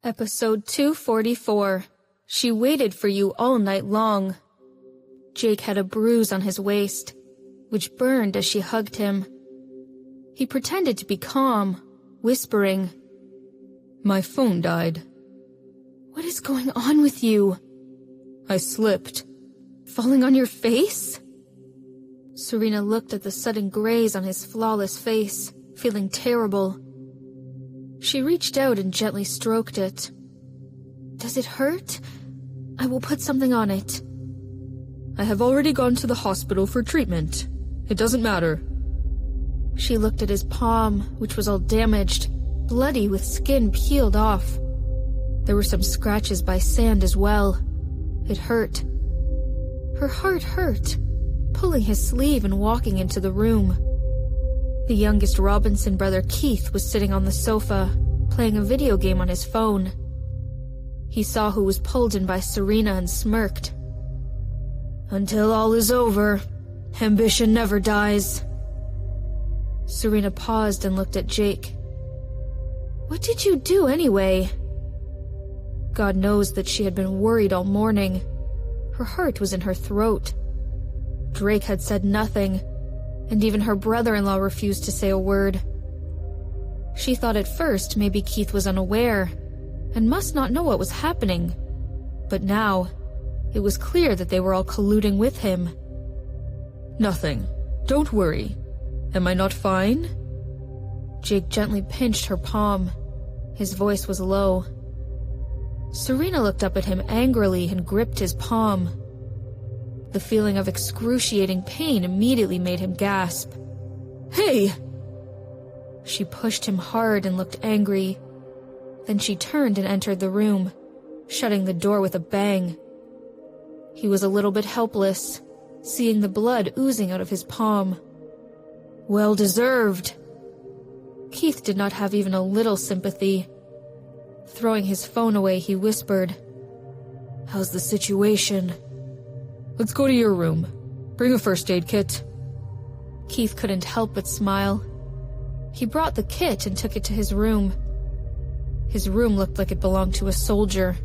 Episode 244. She waited for you all night long. Jake had a bruise on his waist, which burned as she hugged him. He pretended to be calm, whispering, "My phone died." "What is going on with you?" "I slipped." "Falling on your face?" Serena looked at the sudden graze on his flawless face, feeling terrible. She reached out and gently stroked it. "Does it hurt? I will put something on it." "I have already gone to the hospital for treatment. It doesn't matter." She looked at his palm, which was all damaged, bloody with skin peeled off. There were some scratches by sand as well. It hurt. Her heart hurt, pulling his sleeve and walking into the room. The youngest Robinson brother, Keith, was sitting on the sofa, playing a video game on his phone. He saw who was pulled in by Serena and smirked. "Until all is over, ambition never dies." Serena paused and looked at Jake. "What did you do anyway?" God knows that she had been worried all morning. Her heart was in her throat. Drake had said nothing, and even her brother-in-law refused to say a word. She thought at first maybe Keith was unaware and must not know what was happening, but now it was clear that they were all colluding with him. "Nothing. Don't worry. Am I not fine?" Jake gently pinched her palm. His voice was low. Serena looked up at him angrily and gripped his palm. The feeling of excruciating pain immediately made him gasp. "Hey!" She pushed him hard and looked angry. Then she turned and entered the room, shutting the door with a bang. He was a little bit helpless, seeing the blood oozing out of his palm. Well deserved. Keith did not have even a little sympathy. Throwing his phone away, he whispered, "How's the situation?" "Let's go to your room. Bring a first aid kit." Keith couldn't help but smile. He brought the kit and took it to his room. His room looked like it belonged to a soldier.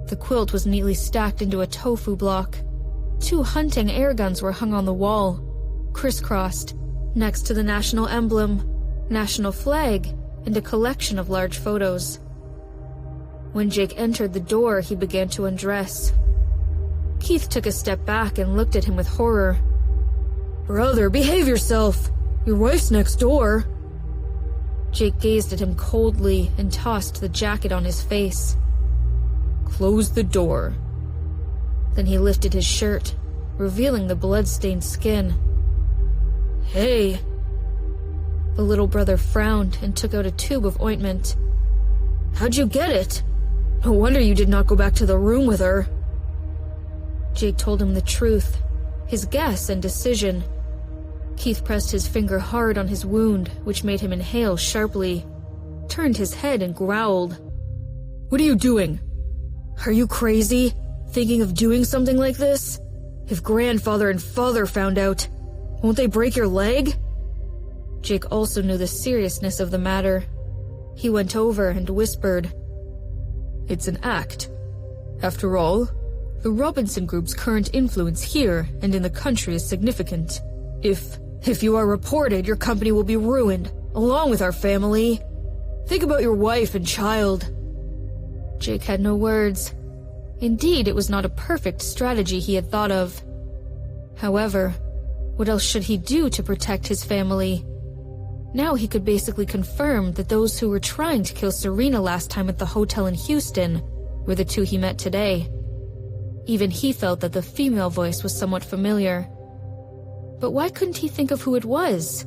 The quilt was neatly stacked into a tofu block. 2 hunting air guns were hung on the wall, crisscrossed, next to the national emblem, national flag, and a collection of large photos. When Jake entered the door, he began to undress. Keith took a step back and looked at him with horror. "Brother, behave yourself! Your wife's next door!" Jake gazed at him coldly and tossed the jacket on his face. "Close the door." Then he lifted his shirt, revealing the blood-stained skin. "Hey!" The little brother frowned and took out a tube of ointment. "How'd you get it? No wonder you did not go back to the room with her." Jake told him the truth, his guess and decision. Keith pressed his finger hard on his wound, which made him inhale sharply, turned his head and growled. "What are you doing? Are you crazy? Thinking of doing something like this? If grandfather and father found out, won't they break your leg?" Jake also knew the seriousness of the matter. He went over and whispered, "It's an act. After all, the Robinson Group's current influence here and in the country is significant. If you are reported, your company will be ruined, along with our family. Think about your wife and child." Jake had no words. Indeed, it was not a perfect strategy he had thought of. However, what else should he do to protect his family? Now he could basically confirm that those who were trying to kill Serena last time at the hotel in Houston were the 2 he met today. Even he felt that the female voice was somewhat familiar. But why couldn't he think of who it was?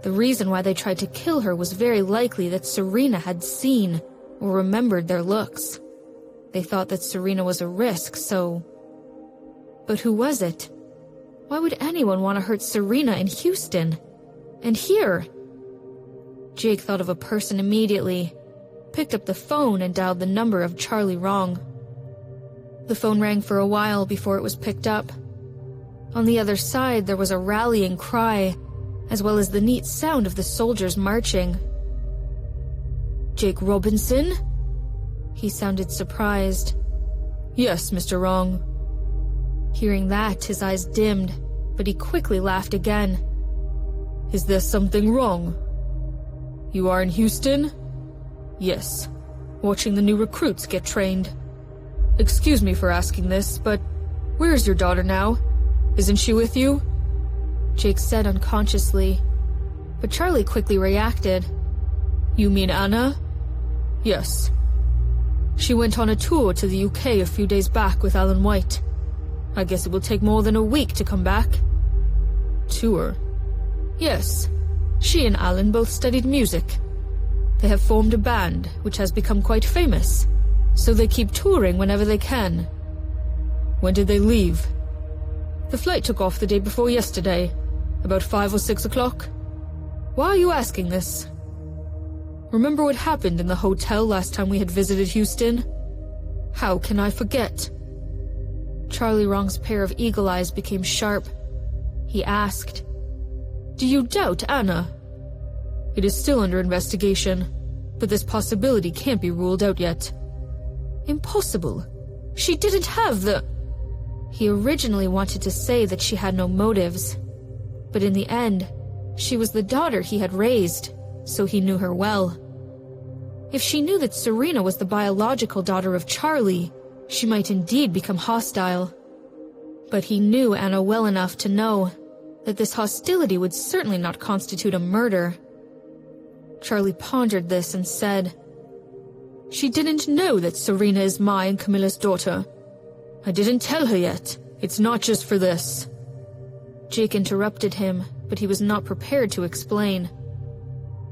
The reason why they tried to kill her was very likely that Serena had seen or remembered their looks. They thought that Serena was a risk, so... But who was it? Why would anyone want to hurt Serena in Houston? And here? Jake thought of a person immediately, picked up the phone and dialed the number of Charlie Wrong. The phone rang for a while before it was picked up. On the other side, there was a rallying cry, as well as the neat sound of the soldiers marching. "Jake Robinson?" He sounded surprised. Yes, Mr. Wrong. Hearing that, his eyes dimmed, but he quickly laughed again. Is there something wrong? You are in Houston? Yes, watching the new recruits get trained. Excuse me for asking this, but where is your daughter now? Isn't she with you? Jake said unconsciously, but Charlie quickly reacted. You mean Anna? Yes. She went on a tour to the UK a few days back with Alan White. I guess it will take more than a week to come back. Tour? Yes. She and Alan both studied music. They have formed a band, which has become quite famous, so they keep touring whenever they can. When did they leave? The flight took off the day before yesterday, about 5 or 6 o'clock. Why are you asking this? Remember what happened in the hotel last time we had visited Houston? How can I forget? Charlie Wrong's pair of eagle eyes became sharp. He asked, Do you doubt Anna? It is still under investigation, but this possibility can't be ruled out yet. Impossible. She didn't have the... He originally wanted to say that she had no motives, but in the end, she was the daughter he had raised, so he knew her well. If she knew that Serena was the biological daughter of Charlie, she might indeed become hostile. But he knew Anna well enough to know that this hostility would certainly not constitute a murder. Charlie pondered this and said, She didn't know that Serena is my and Camilla's daughter. I didn't tell her yet. It's not just for this. Jake interrupted him, but he was not prepared to explain.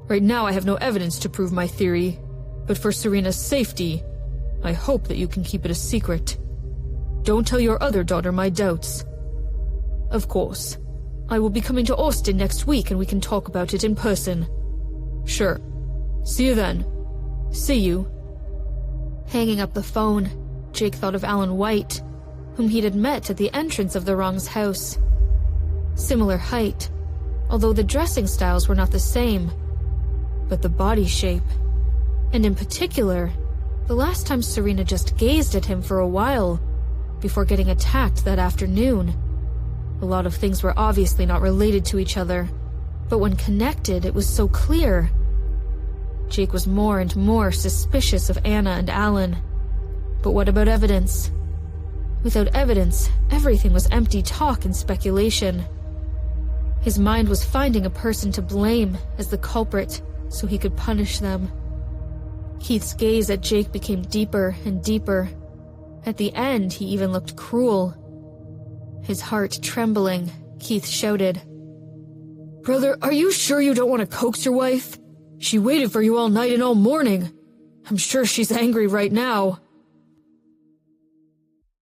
Right now I have no evidence to prove my theory, but for Serena's safety, I hope that you can keep it a secret. Don't tell your other daughter my doubts. Of course. I will be coming to Austin next week and we can talk about it in person. Sure. See you then. See you. Hanging up the phone, Jake thought of Alan White, whom he had met at the entrance of the Wrong's house. Similar height, although the dressing styles were not the same, but the body shape. And in particular, the last time Serena just gazed at him for a while, before getting attacked that afternoon. A lot of things were obviously not related to each other, but when connected, it was so clear. Jake was more and more suspicious of Anna and Alan. But what about evidence? Without evidence, everything was empty talk and speculation. His mind was finding a person to blame as the culprit so he could punish them. Keith's gaze at Jake became deeper and deeper. At the end, he even looked cruel. His heart trembling, Keith shouted, Brother, are you sure you don't want to coax your wife? She waited for you all night and all morning. I'm sure she's angry right now.